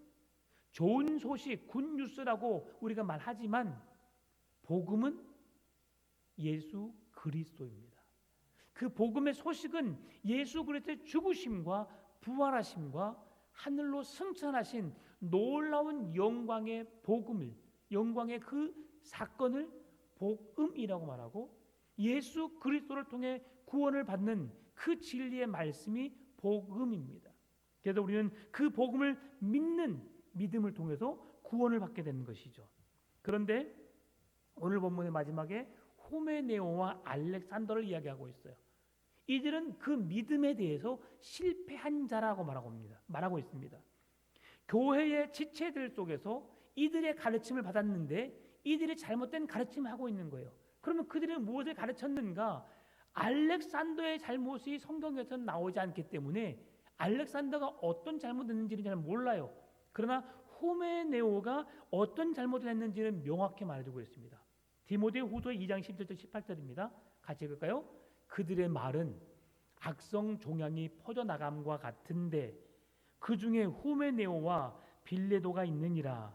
좋은 소식, 굿뉴스라고 우리가 말하지만 복음은 예수 그리스도입니다. 그 복음의 소식은 예수 그리스도의 죽으심과 부활하심과 하늘로 승천하신 놀라운 영광의 복음을, 영광의 그 사건을 복음이라고 말하고 예수 그리스도를 통해 구원을 받는 그 진리의 말씀이 복음입니다. 그래서 우리는 그 복음을 믿는 믿음을 통해서 구원을 받게 되는 것이죠. 그런데 오늘 본문의 마지막에 후메네오와 알렉산더를 이야기하고 있어요. 이들은 그 믿음에 대해서 실패한 자라고 말하고 있습니다. 교회의 지체들 속에서 이들의 가르침을 받았는데 이들이 잘못된 가르침을 하고 있는 거예요. 그러면 그들은 무엇을 가르쳤는가? 알렉산더의 잘못이 성경에서 나오지 않기 때문에 알렉산더가 어떤 잘못을 했는지는 잘 몰라요. 그러나 후메네오가 어떤 잘못을 했는지는 명확히 말해주고 있습니다. 디모데 후서 2장 17절 18절입니다. 같이 읽을까요? 그들의 말은 악성 종양이 퍼져나감과 같은데 그 중에 후메네오와 빌레도가 있느니라.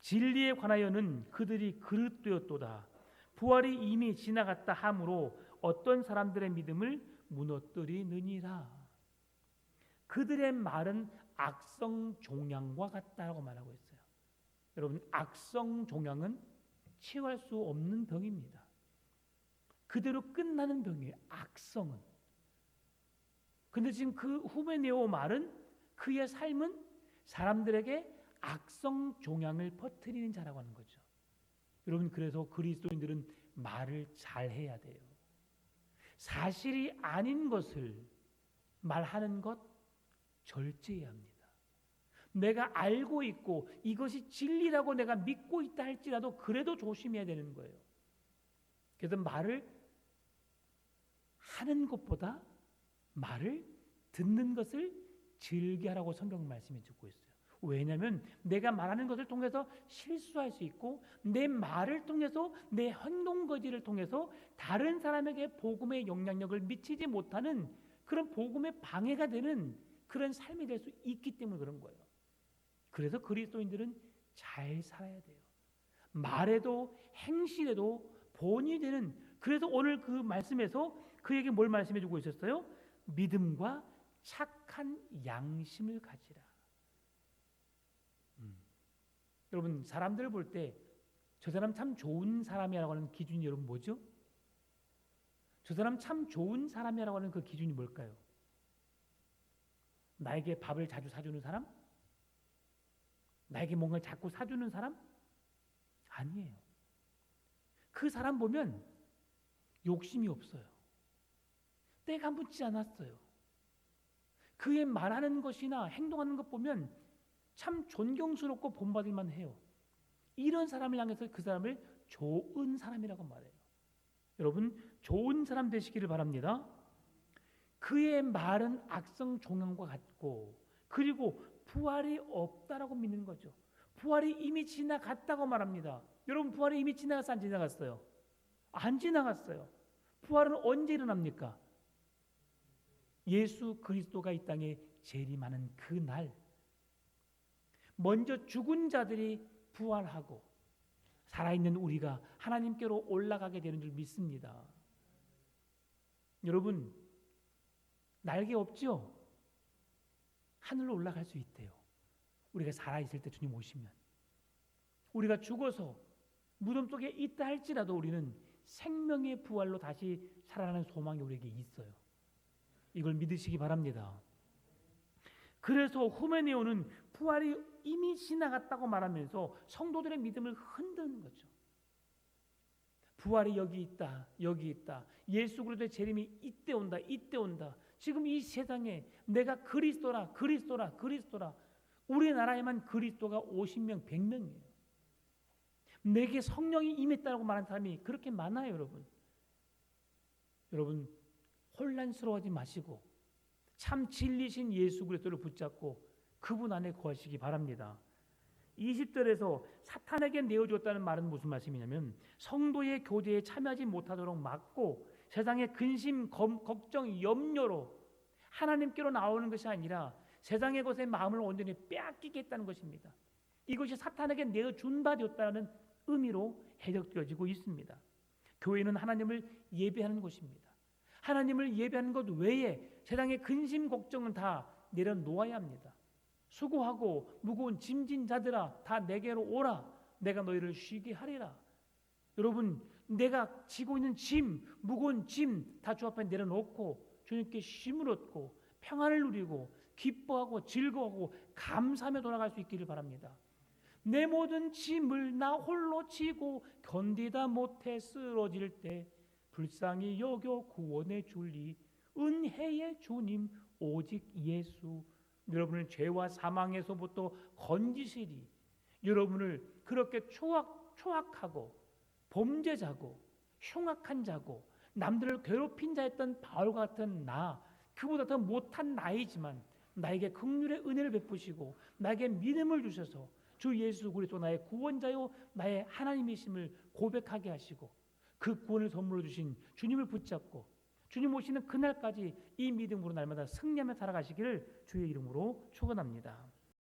진리에 관하여는 그들이 그릇되었도다. 부활이 이미 지나갔다 하므로 어떤 사람들의 믿음을 무너뜨리느니라. 그들의 말은 악성 종양과 같다라고 말하고 있어요. 여러분, 악성 종양은 치유할 수 없는 병입니다. 그대로 끝나는 병이에요. 악성은. 근데 지금 그 후메네오 말은 그의 삶은 사람들에게 악성 종양을 퍼뜨리는 자라고 하는 거죠. 여러분, 그래서 그리스도인들은 말을 잘 해야 돼요. 사실이 아닌 것을 말하는 것 절제해야 합니다. 내가 알고 있고 이것이 진리라고 내가 믿고 있다 할지라도 그래도 조심해야 되는 거예요. 그래서 말을 하는 것보다 말을 듣는 것을 즐겨하라고 성경 말씀해 주고 있어요. 왜냐하면 내가 말하는 것을 통해서 실수할 수 있고 내 말을 통해서 내 행동거지를 통해서 다른 사람에게 복음의 영향력을 미치지 못하는 그런 복음의 방해가 되는 그런 삶이 될 수 있기 때문에 그런 거예요. 그래서 그리스도인들은 잘 살아야 돼요. 말에도 행실에도 본이 되는. 그래서 오늘 그 말씀에서 그에게 뭘 말씀해 주고 있었어요? 믿음과 착한 양심을 가지라. 여러분, 사람들을 볼 때 저 사람 참 좋은 사람이라고 하는 기준이 여러분 뭐죠? 저 사람 참 좋은 사람이라고 하는 그 기준이 뭘까요? 나에게 밥을 자주 사주는 사람? 나에게 뭔가를 자꾸 사주는 사람? 아니에요. 그 사람 보면 욕심이 없어요. 때가 묻지 않았어요. 그의 말하는 것이나 행동하는 것 보면 참 존경스럽고 본받을 만해요. 이런 사람을 향해서 그 사람을 좋은 사람이라고 말해요. 여러분, 좋은 사람 되시기를 바랍니다. 그의 말은 악성 종양과 같고 그리고 부활이 없다라고 믿는 거죠. 부활이 이미 지나갔다고 말합니다. 여러분, 부활이 이미 지나갔어요? 안 지나갔어요? 안 지나갔어요. 부활은 언제 일어납니까? 예수 그리스도가 이 땅에 재림하는 그날, 먼저 죽은 자들이 부활하고 살아있는 우리가 하나님께로 올라가게 되는 줄 믿습니다. 여러분, 날개 없죠? 하늘로 올라갈 수 있대요. 우리가 살아있을 때 주님 오시면. 우리가 죽어서 무덤 속에 있다 할지라도 우리는 생명의 부활로 다시 살아나는 소망이 우리에게 있어요. 이걸 믿으시기 바랍니다. 그래서 후메네오는 부활이 이미 지나갔다고 말하면서 성도들의 믿음을 흔드는 거죠. 부활이 여기 있다, 여기 있다. 예수 그리스도의 재림이 이때 온다, 이때 온다. 지금 이 세상에 내가 그리스도라, 그리스도라, 그리스도라. 우리나라에만 그리스도가 50명, 100명이에요. 내게 성령이 임했다고 말하는 사람이 그렇게 많아요, 여러분. 여러분, 혼란스러워하지 마시고 참 진리신 예수 그리스도를 붙잡고 그분 안에 거하시기 바랍니다. 20절에서 사탄에게 내어줬다는 말은 무슨 말씀이냐면 성도의 교제에 참여하지 못하도록 막고 세상의 근심, 걱정, 염려로 하나님께로 나오는 것이 아니라 세상의 것에 마음을 온전히 빼앗기겠다는 것입니다. 이것이 사탄에게 내어준 바 되었다는 의미로 해석되어지고 있습니다. 교회는 하나님을 예배하는 곳입니다. 하나님을 예배하는 것 외에 세상의 근심, 걱정은 다 내려놓아야 합니다. 수고하고 무거운 짐진 자들아 다 내게로 오라. 내가 너희를 쉬게 하리라. 여러분, 내가 지고 있는 짐, 무거운 짐 다 주 앞에 내려놓고 주님께 쉼을 얻고 평안을 누리고 기뻐하고 즐거워하고 감사하며 돌아갈 수 있기를 바랍니다. 내 모든 짐을 나 홀로 지고 견디다 못해 쓰러질 때 불쌍히 여겨 구원해 줄리 은혜의 주님 오직 예수. 여러분을 죄와 사망에서부터 건지시리. 여러분을 그렇게 초악하고 범죄자고 흉악한 자고 남들을 괴롭힌 자였던 바울과 같은 나, 그보다 더 못한 나이지만 나에게 긍휼의 은혜를 베푸시고 나에게 믿음을 주셔서 주 예수 그리스도 나의 구원자요 나의 하나님이심을 고백하게 하시고 그 구원을 선물로 주신 주님을 붙잡고 주님 오시는 그날까지 이 믿음으로 날마다 승리하며 살아가시기를 주의 이름으로 축원합니다.